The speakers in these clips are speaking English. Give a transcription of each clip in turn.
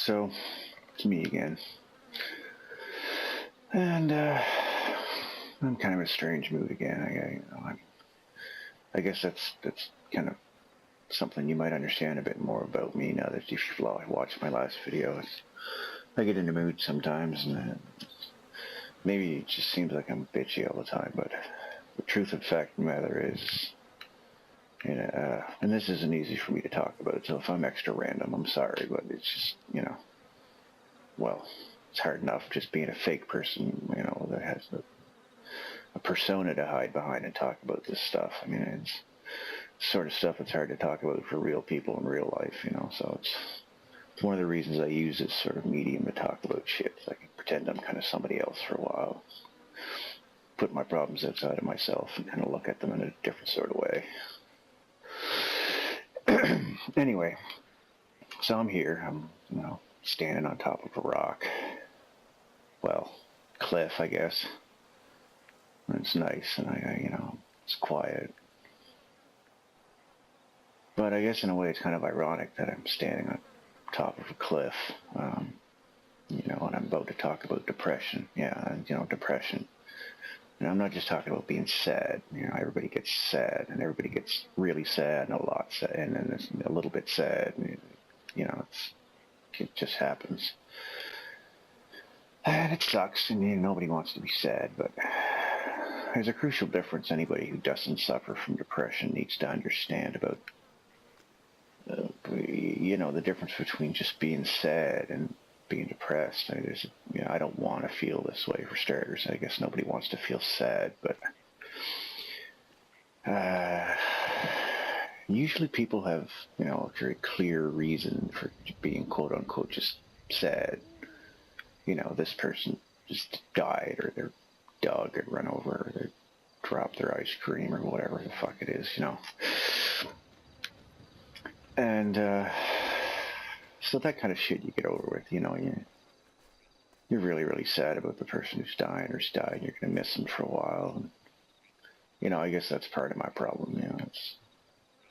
So, it's me again. And I'm kind of in a strange mood again. I guess that's kind of something you might understand a bit more about me now that you've watched my last video. I get into mood sometimes, and maybe it just seems like I'm bitchy all the time, but the truth of fact of the matter is, and this isn't easy for me to talk about, so if I'm extra random, I'm sorry, but it's just, well, it's hard enough just being a fake person, that has a persona to hide behind and talk about this stuff. I mean, it's sort of stuff that's hard to talk about for real people in real life, so it's one of the reasons I use this sort of medium to talk about shit. I can pretend I'm kind of somebody else for a while, put my problems outside of myself and kind of look at them in a different sort of way. Anyway, so I'm here, I'm, standing on top of a rock. Well, cliff, I guess. And it's nice, and it's quiet. But I guess in a way it's kind of ironic that I'm standing on top of a cliff, and I'm about to talk about depression. Yeah, depression. And I'm not just talking about being sad. Everybody gets sad, and everybody gets really sad and a lot sad, and then it's a little bit sad. And, it just happens. And it sucks, and nobody wants to be sad, but there's a crucial difference anybody who doesn't suffer from depression needs to understand about, the difference between just being sad and being depressed. I don't want to feel this way, for starters. I guess nobody wants to feel sad, but usually people have, a very clear reason for being quote-unquote just sad. This person just died, or their dog got run over, or they dropped their ice cream, or whatever the fuck it is, And so that kind of shit you get over with, you're really, really sad about the person who's dying or who's died. You're going to miss them for a while. And, I guess that's part of my problem.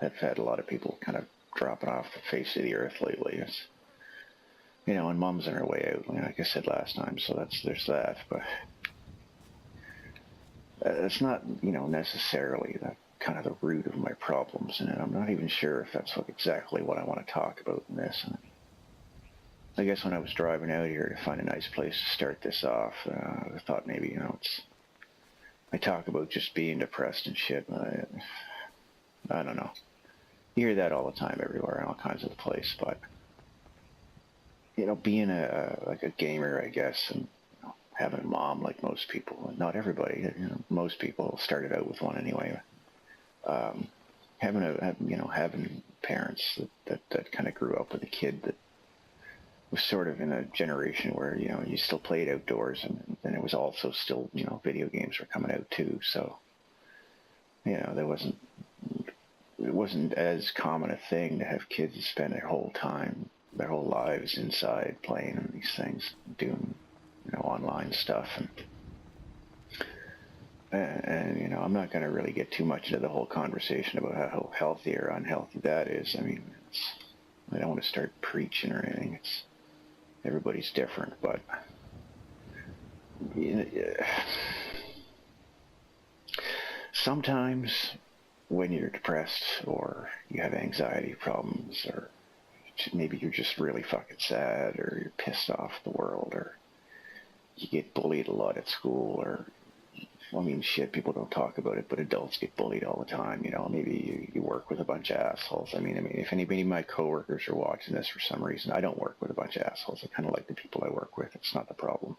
I've had a lot of people kind of dropping off the face of the earth lately. And mom's on her way out, like I said last time, so there's that. But it's not, necessarily the kind of the root of my problems, and I'm not even sure if that's exactly what I want to talk about in this. I guess when I was driving out here to find a nice place to start this off, I thought maybe, I talk about just being depressed and shit. I don't know. You hear that all the time everywhere in all kinds of places, but, being a gamer, I guess, and having a mom like most people, not everybody, most people started out with one anyway. Having parents that kind of grew up with a kid that was sort of in a generation where, you still played outdoors, and then it was also still, video games were coming out too. So, it wasn't as common a thing to have kids spend their whole lives inside playing on these things, doing, online stuff. And I'm not going to really get too much into the whole conversation about how healthy or unhealthy that is. I mean, I don't want to start preaching or anything. Everybody's different, but sometimes when you're depressed or you have anxiety problems, or maybe you're just really fucking sad, or you're pissed off at the world, or you get bullied a lot at school, or shit, people don't talk about it, but adults get bullied all the time. Maybe you work with a bunch of assholes. I mean, if anybody of my coworkers are watching this for some reason, I don't work with a bunch of assholes. I kind of like the people I work with. It's not the problem.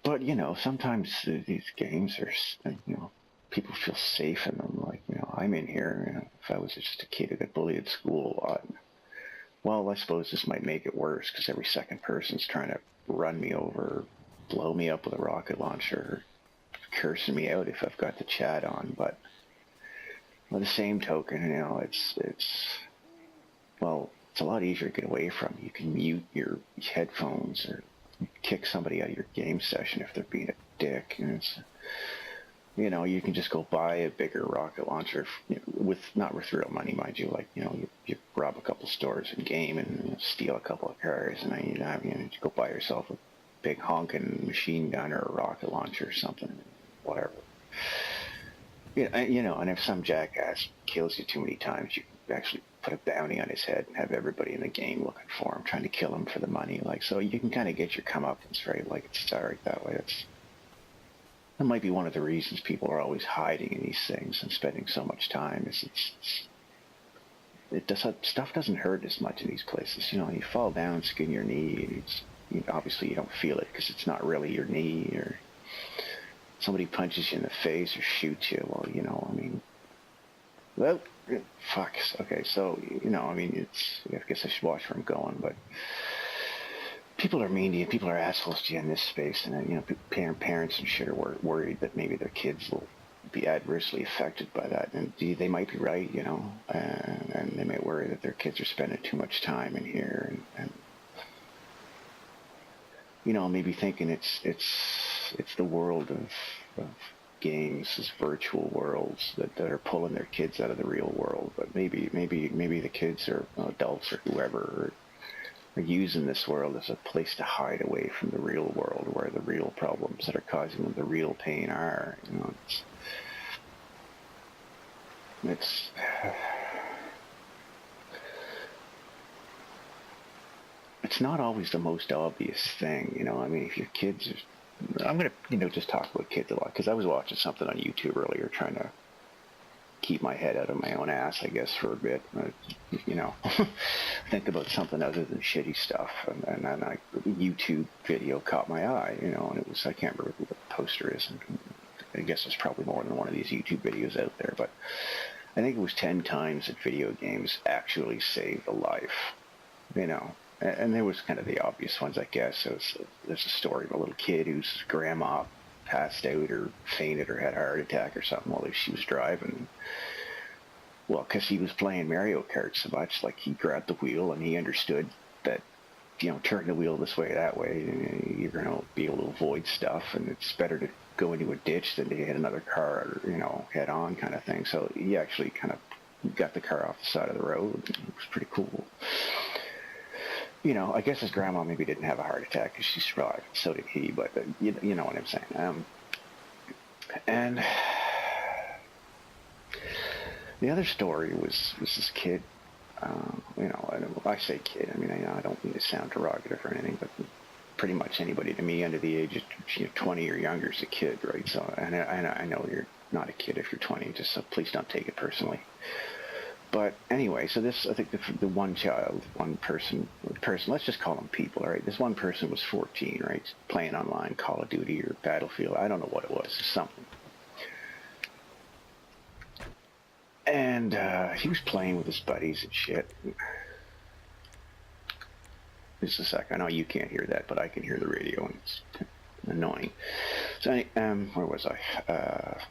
But, sometimes these games are, people feel safe in them. Like, I'm in here. If I was just a kid who got bullied at school a lot, well, I suppose this might make it worse, because every second person's trying to run me over, blow me up with a rocket launcher, cursing me out if I've got the chat on. But by the same token, it's a lot easier to get away from. You can mute your headphones or kick somebody out of your game session if they're being a dick. And You know, you can just go buy a bigger rocket launcher, with not with real money, mind you. Like, you rob a couple stores in game and steal a couple of cars, and then you go buy yourself a big honking machine gun or a rocket launcher or something, whatever. Yeah, and if some jackass kills you too many times, you can actually put a bounty on his head and have everybody in the game looking for him, trying to kill him for the money. Like, so you can kind of get your comeuppance, right? Like, it's alright that way. That might be one of the reasons people are always hiding in these things and spending so much time. Stuff doesn't hurt as much in these places. You fall down, skin your knee. Obviously you don't feel it because it's not really your knee, or somebody punches you in the face or shoots you. Well, well, fuck. Okay, so I guess I should watch where I'm going, but people are mean to you. People are assholes to you in this space, and parents and shit are worried that maybe their kids will be adversely affected by that, and they might be right, and they might worry that their kids are spending too much time in here, and maybe thinking it's the world of games, as virtual worlds that are pulling their kids out of the real world. But maybe the kids or adults or whoever are using this world as a place to hide away from the real world, where the real problems that are causing them the real pain are. It's not always the most obvious thing, if your kids are, I'm going to, just talk about kids a lot, because I was watching something on YouTube earlier trying to keep my head out of my own ass, I guess, for a bit, think about something other than shitty stuff, and then a YouTube video caught my eye, and it was, I can't remember who the poster is, and I guess there's probably more than one of these YouTube videos out there, but I think it was 10 times that video games actually saved a life, and there was kind of the obvious ones, I guess. There's a story of a little kid whose grandma passed out or fainted or had a heart attack or something while she was driving. Well, because he was playing Mario Kart so much, like, he grabbed the wheel and he understood that, turn the wheel this way, that way, you're going to be able to avoid stuff, and it's better to go into a ditch than to hit another car, head on kind of thing. So he actually kind of got the car off the side of the road. It was pretty cool. I guess his grandma maybe didn't have a heart attack because she survived. So did he, but you know what I'm saying. And the other story was this kid. I say kid. I don't mean to sound derogative or anything, but pretty much anybody to me under the age of 20 or younger is a kid, right? So, and I know you're not a kid if you're 20. Just so please don't take it personally. But anyway, so this, I think the one person, let's just call them people, all right? This one person was 14, right? Playing online Call of Duty or Battlefield. I don't know what it was, something. And he was playing with his buddies and shit. Just a sec. I know you can't hear that, but I can hear the radio, and it's annoying. So, where was I?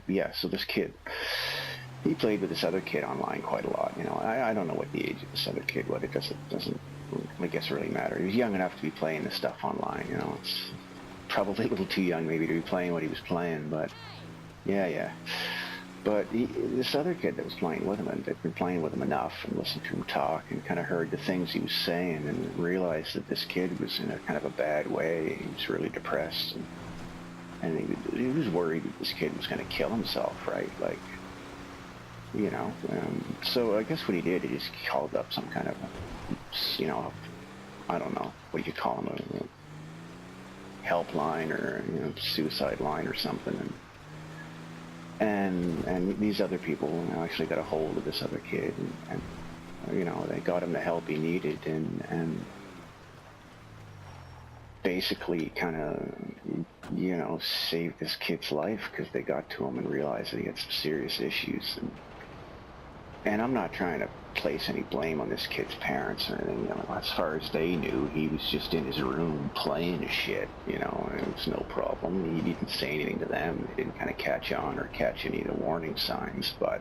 Yeah, so this kid, he played with this other kid online quite a lot. I don't know what the age of this other kid was. It doesn't I guess, really matter. He was young enough to be playing this stuff online. It's probably a little too young maybe to be playing what he was playing, but yeah. But this other kid that was playing with him, and had been playing with him enough and listened to him talk and kind of heard the things he was saying and realized that this kid was in a kind of a bad way. He was really depressed, and he was worried that this kid was going to kill himself, right? Like, so I guess what he did, he just called up some kind of, I don't know, what do you call them, a helpline or, suicide line or something, and these other people actually got a hold of this other kid, and they got him the help he needed, and basically kind of saved this kid's life, because they got to him and realized that he had some serious issues. And I'm not trying to place any blame on this kid's parents or anything. As far as they knew, he was just in his room playing his shit, and it was no problem. He didn't say anything to them. They didn't kind of catch on or catch any of the warning signs. But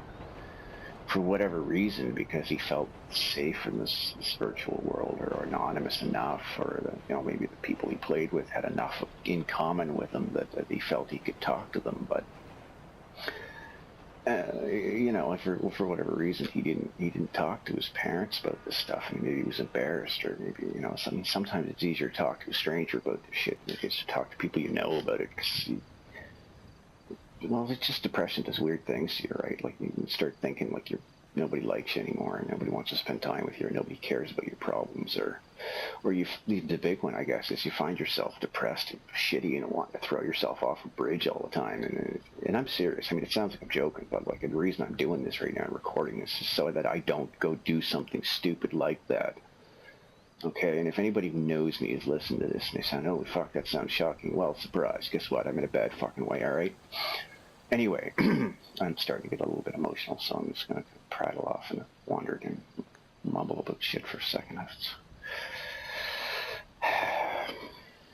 for whatever reason, because he felt safe in this virtual world, or anonymous enough, or maybe the people he played with had enough in common with him that he felt he could talk to them. But you know, for whatever reason, he didn't talk to his parents about this stuff, and maybe he was embarrassed, or maybe, you know, sometimes it's easier to talk to a stranger about this shit than it is to talk to people you know about it. Cause well, it's just depression does weird things to you, right? Like you start thinking like nobody likes you anymore, and nobody wants to spend time with you, or nobody cares about your problems, or the big one, I guess, is you find yourself depressed and shitty and wanting to throw yourself off a bridge all the time. And I'm serious. I mean, it sounds like I'm joking, but like the reason I'm doing this right now and recording this is so that I don't go do something stupid like that. Okay, and if anybody who knows me is listening to this and they sound, oh fuck, that sounds shocking. Well, surprise. Guess what? I'm in a bad fucking way. All right. Anyway, I'm starting to get a little bit emotional, so I'm just going to prattle off and wander and mumble about shit for a second.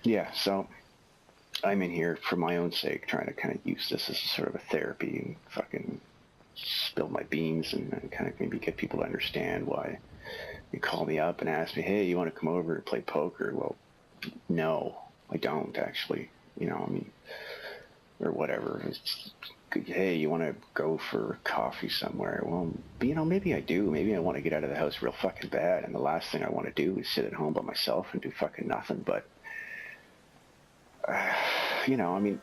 Yeah, so I'm in here for my own sake, trying to kind of use this as a sort of a therapy and fucking spill my beans and kind of maybe get people to understand why you call me up and ask me, hey, you want to come over and play poker? Well, no, I don't actually. You know, I mean, or whatever. It's, hey, you want to go for coffee somewhere? Well, you know, maybe I do. Maybe I want to get out of the house real fucking bad, and the last thing I want to do is sit at home by myself and do fucking nothing. But, you know, I mean,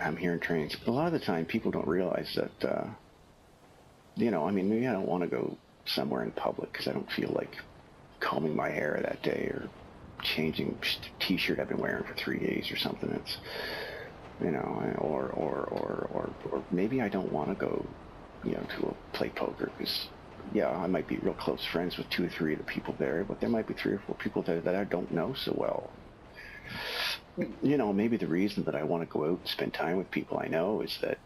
I'm hearing trains. A lot of the time, people don't realize that, you know, I mean, maybe I don't want to go somewhere in public because I don't feel like combing my hair that day or changing t-shirt I've been wearing for 3 days or something. It's, you know, or maybe I don't want to go, you know, to play poker because, yeah, I might be real close friends with 2 or 3 of the people there, but there might be 3 or 4 people there that I don't know so well. You know, maybe the reason that I want to go out and spend time with people I know is that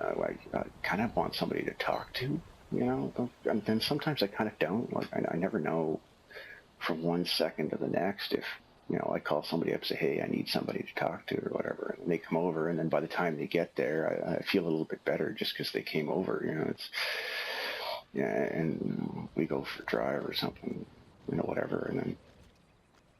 I kind of want somebody to talk to, you know, and then sometimes I kind of don't. Like, I never know from 1 second to the next if, you know, I call somebody up and say, hey, I need somebody to talk to or whatever, and they come over, and then by the time they get there, I feel a little bit better just because they came over, you know. It's, yeah, and we go for a drive or something, you know, whatever, and then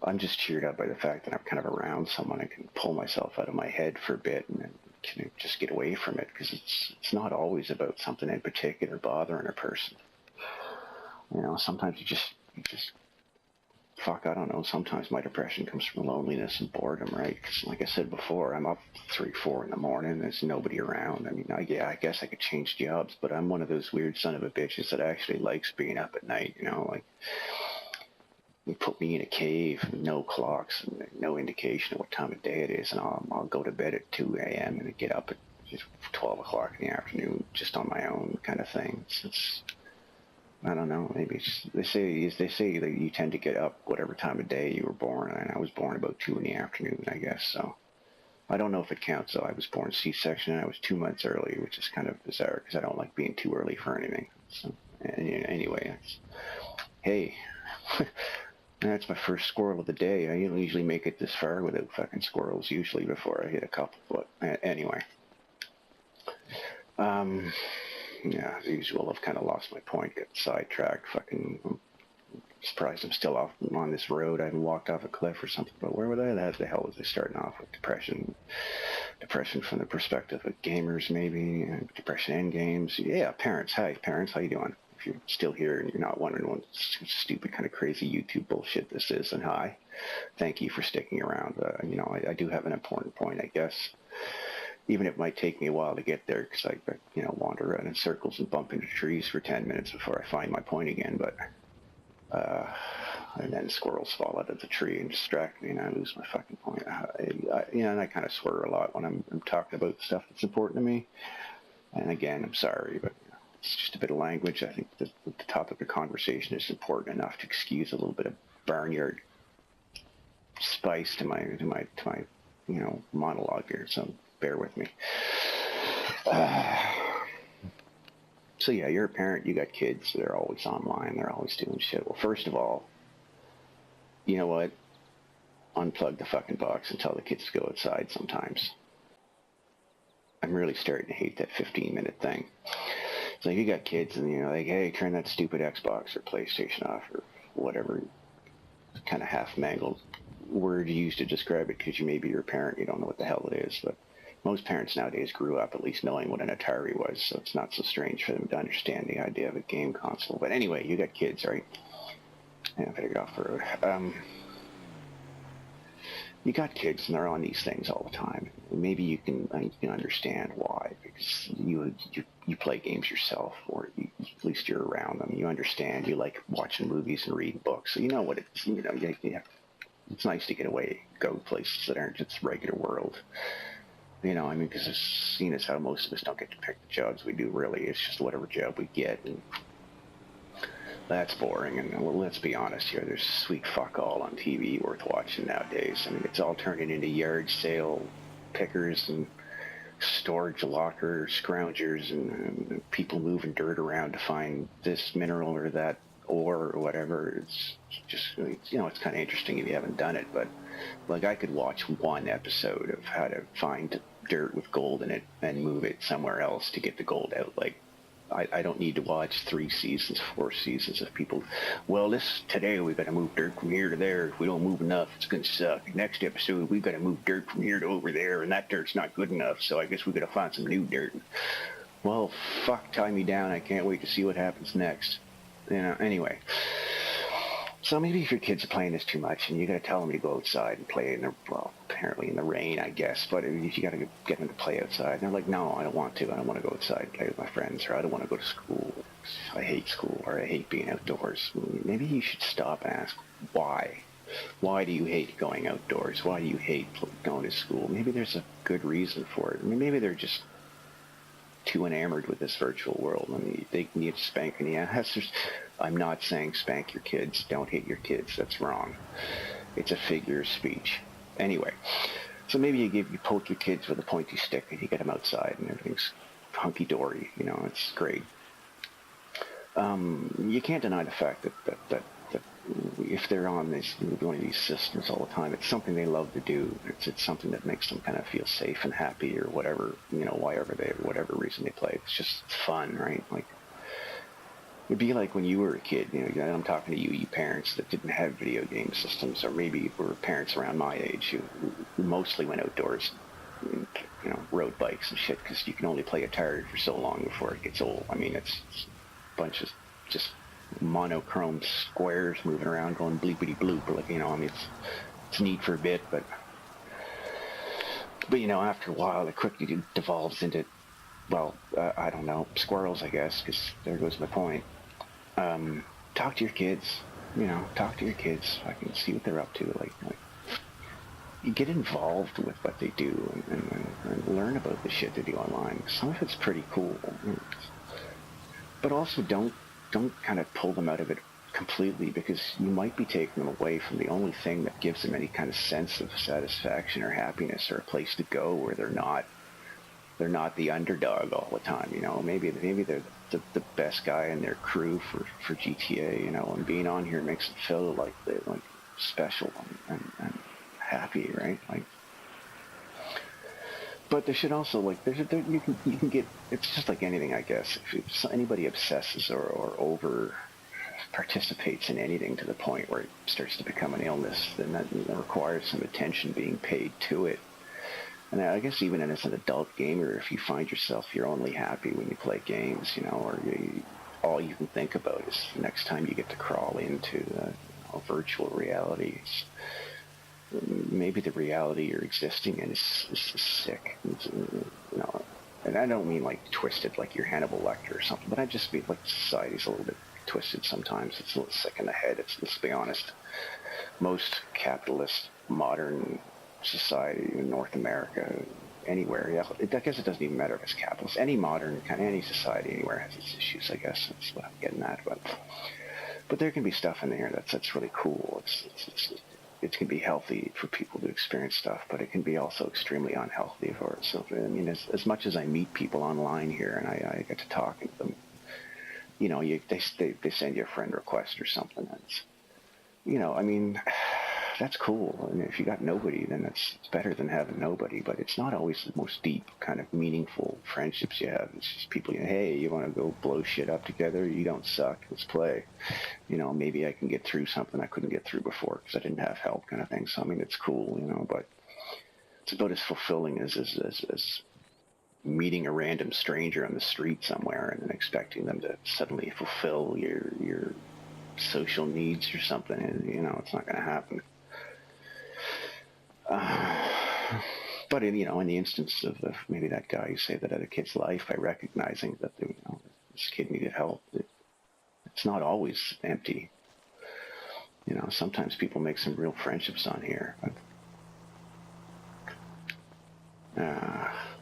I'm just cheered up by the fact that I'm kind of around someone. I can pull myself out of my head for a bit and then can just get away from it, because it's not always about something in particular bothering a person. You know, sometimes you just fuck, I don't know, sometimes my depression comes from loneliness and boredom, right? Because like I said before, I'm up 3, 4 in the morning, there's nobody around. I mean, I guess I could change jobs, but I'm one of those weird son of a bitches that actually likes being up at night, you know, like, you put me in a cave, no clocks, and no indication of what time of day it is, and I'll go to bed at 2 a.m. and get up at just 12 o'clock in the afternoon just on my own kind of thing. It's I don't know, maybe it's, they say that you tend to get up whatever time of day you were born, and I was born about 2 in the afternoon, I guess, so I don't know if it counts, though. I was born C-section, and I was 2 months early, which is kind of bizarre, because I don't like being too early for anything. So, anyway, hey, that's my first squirrel of the day. I usually make it this far without fucking squirrels, usually, before I hit a couple, but anyway. Yeah, as usual, I've kind of lost my point, got sidetracked, fucking, I'm surprised I'm still on this road. I haven't walked off a cliff or something, but where would I? How the hell was I starting off with depression from the perspective of gamers, maybe, depression and games? Yeah, parents, hi, parents, how you doing? If you're still here and you're not wondering what stupid kind of crazy YouTube bullshit this is, then hi, thank you for sticking around. You know, I do have an important point, I guess. Even if it might take me a while to get there, because I, you know, wander around in circles and bump into trees for 10 minutes before I find my point again. But and then squirrels fall out of the tree and distract me, and I lose my fucking point. You know, and I kind of swear a lot when I'm talking about stuff that's important to me. And again, I'm sorry, but you know, it's just a bit of language. I think the topic of conversation is important enough to excuse a little bit of barnyard spice to my you know, monologue here. So bear with me. So yeah, you're a parent, you got kids, they're always online, they're always doing shit. Well, first of all, you know what? Unplug the fucking box and tell the kids to go outside sometimes. I'm really starting to hate that 15-minute thing. So you got kids and, you know, like, hey, turn that stupid Xbox or PlayStation off or whatever kind of half-mangled word you use to describe it, because you maybe you're a parent, you don't know what the hell it is, but most parents nowadays grew up at least knowing what an Atari was, so it's not so strange for them to understand the idea of a game console. But anyway, you got kids, right? Yeah, I better get off the road. You got kids and they're on these things all the time. Maybe you can understand why, because you play games yourself, or at least you're around them. You understand. You like watching movies and reading books, so you know what it's. It's nice to get away, go places that aren't just regular world. Because it's seen as how most of us don't get to pick the jobs we do. Really, it's just whatever job we get, and that's boring. And well, let's be honest here. There's sweet fuck all on TV worth watching nowadays. It's all turning into yard sale pickers and storage locker scroungers and people moving dirt around to find this mineral or that ore or whatever. It's just, it's kind of interesting if you haven't done it. But like, I could watch one episode of how to find dirt with gold in it and move it somewhere else to get the gold out. Like, I don't need to watch 3 seasons, 4 seasons of people. Well, today we got to move dirt from here to there. If we don't move enough, it's gonna suck. Next episode, we got to move dirt from here to over there, and that dirt's not good enough. So I guess we got to find some new dirt. Well, fuck, tie me down. I can't wait to see what happens next. Anyway. So maybe if your kids are playing this too much and you got to tell them to go outside and play apparently in the rain, I guess, but if you got to get them to play outside, and they're like, no, I don't want to. I don't want to go outside and play with my friends, or I don't want to go to school. I hate school, or I hate being outdoors. Maybe you should stop and ask why. Why do you hate going outdoors? Why do you hate going to school? Maybe there's a good reason for it. Maybe they're just too enamored with this virtual world. They need to spank in the ass. I'm not saying spank your kids. Don't hit your kids. That's wrong. It's a figure of speech. Anyway, so maybe you poke your kids with a pointy stick and you get them outside and everything's hunky-dory. It's great. You can't deny the fact that if they're on one of these systems all the time, it's something they love to do. It's something that makes them kind of feel safe and happy, or whatever, whatever reason they play. It's just fun, right? Like, it'd be like when you were a kid, I'm talking to you parents that didn't have video game systems, or maybe were parents around my age who mostly went outdoors, rode bikes and shit, because you can only play Atari for so long before it gets old. It's a bunch of just monochrome squares moving around going bleepity bloop, it's neat for a bit, but after a while it quickly devolves into, I don't know, squirrels, I guess, because there goes my point. Talk to your kids, talk to your kids. I can see what they're up to. Like you get involved with what they do and learn about the shit they do online. Some of it's pretty cool, but also don't kind of pull them out of it completely, because you might be taking them away from the only thing that gives them any kind of sense of satisfaction or happiness, or a place to go where they're not the underdog all the time. Maybe they're the best guy in their crew for GTA, and being on here makes them feel like they're like special and happy, right? Like, but there should also, like, you can get, it's just like anything, I guess. If anybody obsesses or over participates in anything to the point where it starts to become an illness, then that requires some attention being paid to it. And I guess even as an adult gamer, if you find yourself, you're only happy when you play games, or all you can think about is the next time you get to crawl into virtual reality. Maybe the reality you're existing in is sick. And I don't mean like twisted, like you're Hannibal Lecter or something, but I just mean like society's a little bit twisted sometimes. It's a little sick in the head. Let's be honest. Most capitalist modern society in North America, anywhere, I guess it doesn't even matter if it's capitalist. Any modern any society anywhere has its issues. I guess that's what I'm getting at. But there can be stuff in there that's really cool. It can be healthy for people to experience stuff, but it can be also extremely unhealthy for it. So, as much as I meet people online here and I get to talk to them, they send you a friend request or something. That's cool. If you got nobody, then it's better than having nobody. But it's not always the most deep, kind of meaningful friendships you have. It's just people, hey, you want to go blow shit up together? You don't suck. Let's play. Maybe I can get through something I couldn't get through before because I didn't have help, kind of thing. So, it's cool, but it's about as fulfilling as meeting a random stranger on the street somewhere and then expecting them to suddenly fulfill your social needs or something. And, you know, it's not going to happen. But in the instance of maybe that guy who saved that other kid's life by recognizing that this kid needed help, it's not always empty. You know, sometimes people make some real friendships on here. But,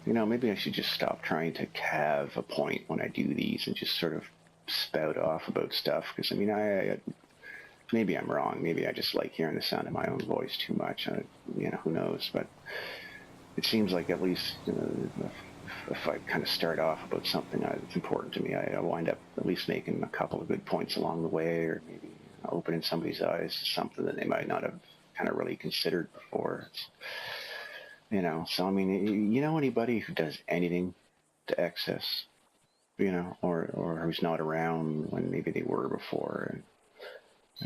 you know, maybe I should just stop trying to have a point when I do these and just sort of spout off about stuff. Because, I mean, maybe I'm wrong. Maybe I just like hearing the sound of my own voice too much. You know, who knows? But it seems like at least, you know, if I kind of start off about something that's important to me, I wind up at least making a couple of good points along the way, or maybe opening somebody's eyes to something that they might not have kind of really considered before. You know, so I mean, you know, anybody who does anything to excess, you know, or who's not around when maybe they were before, and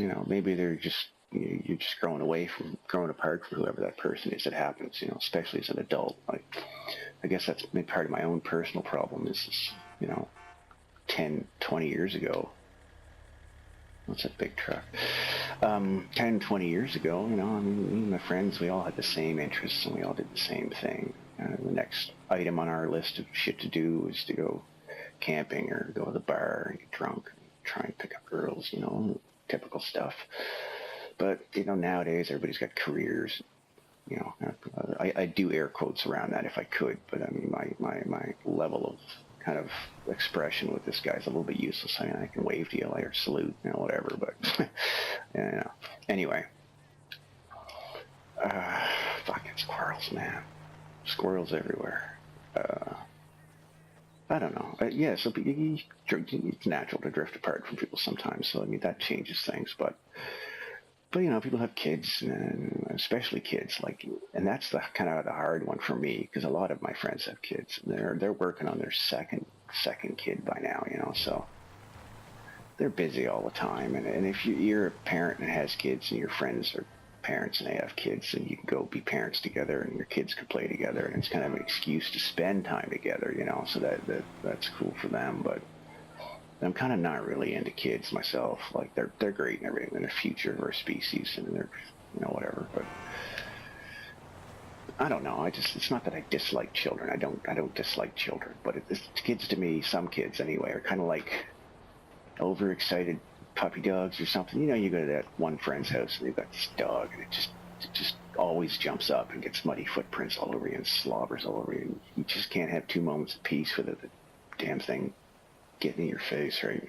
you know, maybe you're just growing apart from whoever that person is. It happens, you know, especially as an adult. Like, I guess that's part of my own personal problem is, you know, 10, 20 years ago. What's that big truck? 10, 20 years ago, you know, I mean, me and my friends, we all had the same interests and we all did the same thing. The next item on our list of shit to do was to go camping or go to the bar and get drunk and try and pick up girls, you know, typical stuff. But, you know, nowadays everybody's got careers. You know, I do air quotes around that if I could, but I mean, my level of kind of expression with this guy is a little bit useless. I mean, I can wave to you or salute, you know, whatever, but, you know. Anyway. Fucking squirrels, man. Squirrels everywhere. I don't know. Yeah, so it's natural to drift apart from people sometimes, so I mean, that changes things, but you know, people have kids, and especially kids, like, and that's the kind of the hard one for me, because a lot of my friends have kids. They're working on their second kid by now, you know, so they're busy all the time. And if you're a parent and has kids, and your friends are parents and they have kids, and you can go be parents together, and your kids can play together, and it's kind of an excuse to spend time together, you know. So that's cool for them, but I'm kind of not really into kids myself. Like, they're great and everything. They're the future of our species, and they're, you know, whatever. But I don't know. It's not that I dislike children. I don't dislike children. But kids to me, some kids anyway, are kind of like overexcited puppy dogs or something. You know, you go to that one friend's house and they've got this dog, and it just always jumps up and gets muddy footprints all over you and slobbers all over you. And you just can't have 2 moments of peace with it. The damn thing getting in your face, right?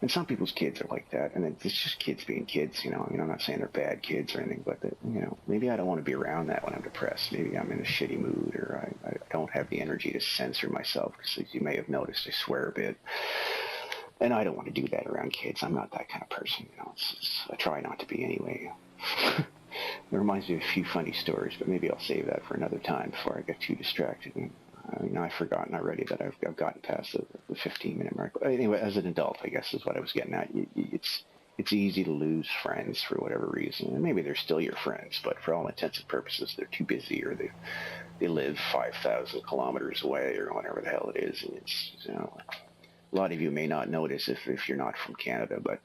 And some people's kids are like that, and it's just kids being kids, you know. I mean, I'm not saying they're bad kids or anything, but you know, maybe I don't want to be around that when I'm depressed. Maybe I'm in a shitty mood, or I don't have the energy to censor myself, because as you may have noticed, I swear a bit, and I don't want to do that around kids. I'm not that kind of person, you know. I try not to be anyway. It reminds me of a few funny stories, but maybe I'll save that for another time before I get too distracted. I mean, I've forgotten already that I've gotten past the 15-minute mark. Anyway, as an adult, I guess is what I was getting at. It's easy to lose friends for whatever reason. And maybe they're still your friends, but for all intents and purposes, they're too busy, or they live 5,000 kilometers away, or whatever the hell it is. And it's, you know, a lot of you may not notice if you're not from Canada, but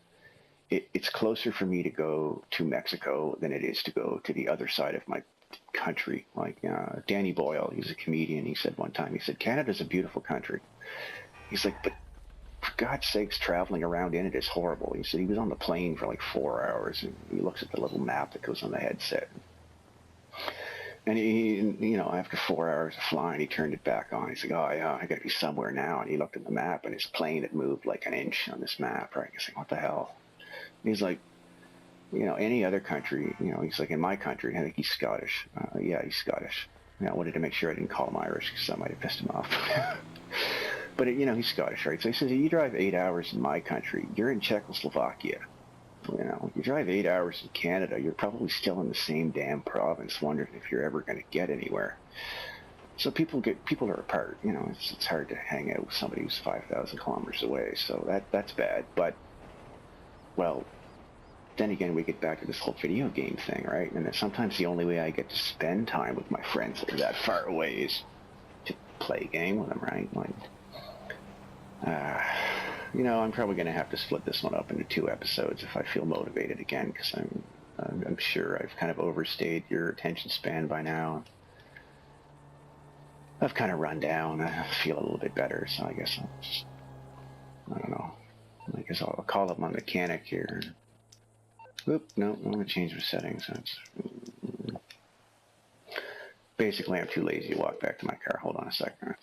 it's closer for me to go to Mexico than it is to go to the other side of my country. Like Danny Boyle, he's a comedian, he said one time, he said, Canada's a beautiful country. He's like, but for God's sakes, traveling around in it is horrible. He said he was on the plane for like 4 hours, and he looks at the little map that goes on the headset, and he, you know, after 4 hours of flying, he turned it back on. He's like, oh yeah, I gotta be somewhere now. And he looked at the map, and his plane had moved like an inch on this map, right? He's like, what the hell? And he's like, you know, any other country, you know, he's like, in my country, I think he's Scottish. Yeah, he's Scottish. You know, I wanted to make sure I didn't call him Irish, because that might have pissed him off. But, you know, he's Scottish, right? So he says, you drive 8 hours in my country, you're in Czechoslovakia. You know, you drive 8 hours in Canada, you're probably still in the same damn province, wondering if you're ever going to get anywhere. So people are apart. You know, it's hard to hang out with somebody who's 5,000 kilometers away. So that's bad. But, well, then again, we get back to this whole video game thing, right? And then sometimes the only way I get to spend time with my friends that are that far away is to play a game with them, right? Like, you know, I'm probably going to have to split this one up into 2 episodes if I feel motivated again, because I'm sure I've kind of overstayed your attention span by now. I've kind of run down. I feel a little bit better, so I guess I don't know. I guess I'll call up my mechanic here. Oop, no, I'm going to change the settings. Basically, I'm too lazy to walk back to my car. Hold on a second.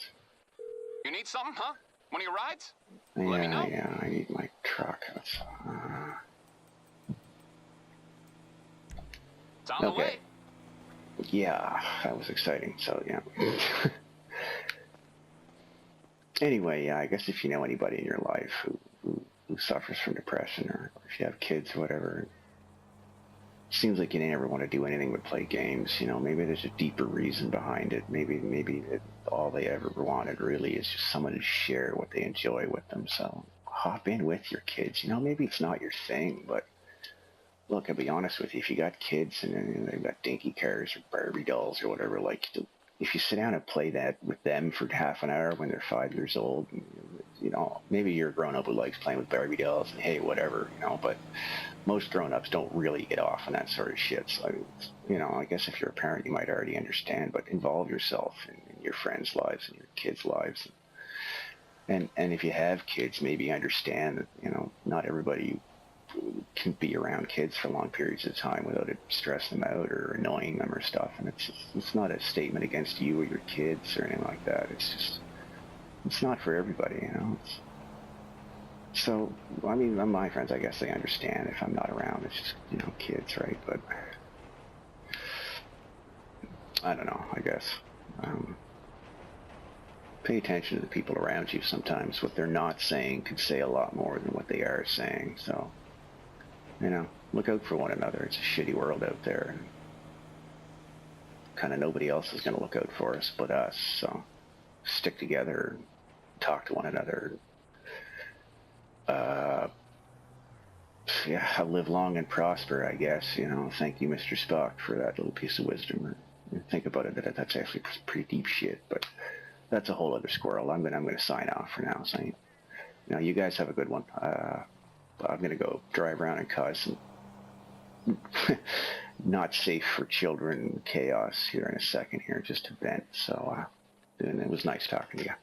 You need something, huh? One of your rides? Yeah, Let me know. Yeah, I need my truck. It's on the way. Yeah, that was exciting. So, yeah. Anyway, yeah, I guess if you know anybody in your life who suffers from depression, or if you have kids or whatever, it seems like you never want to do anything but play games. You know, maybe there's a deeper reason behind it. Maybe all they ever wanted really is just someone to share what they enjoy with them. So hop in with your kids. You know, maybe it's not your thing, but look, I'll be honest with you. If you got kids and they've got dinky cars or Barbie dolls or whatever, like, if you sit down and play that with them for half an hour when they're 5 years old, you know, maybe you're a grown-up who likes playing with Barbie dolls and hey, whatever, you know, but most grown-ups don't really get off on that sort of shit. So, you know, I guess if you're a parent, you might already understand, but involve yourself in your friends' lives and your kids' lives. And if you have kids, maybe understand that, you know, not everybody can be around kids for long periods of time without it stressing them out or annoying them or stuff. And it's not a statement against you or your kids or anything like that. It's just, it's not for everybody, you know. So, I mean, my friends, I guess they understand if I'm not around. It's just, you know, kids, right? But I don't know, I guess. Pay attention to the people around you sometimes. What they're not saying could say a lot more than what they are saying. So, you know, look out for one another. It's a shitty world out there. And kind of nobody else is going to look out for us but us. So stick together, talk to one another. Yeah, live long and prosper, I guess. You know, thank you, Mr. Spock, for that little piece of wisdom. Think about it, that's actually pretty deep shit, but that's a whole other squirrel. I'm gonna sign off for now. So, you know, you guys have a good one. I'm gonna go drive around and cause some not safe for children chaos here in a second here, just to vent. So, and it was nice talking to you.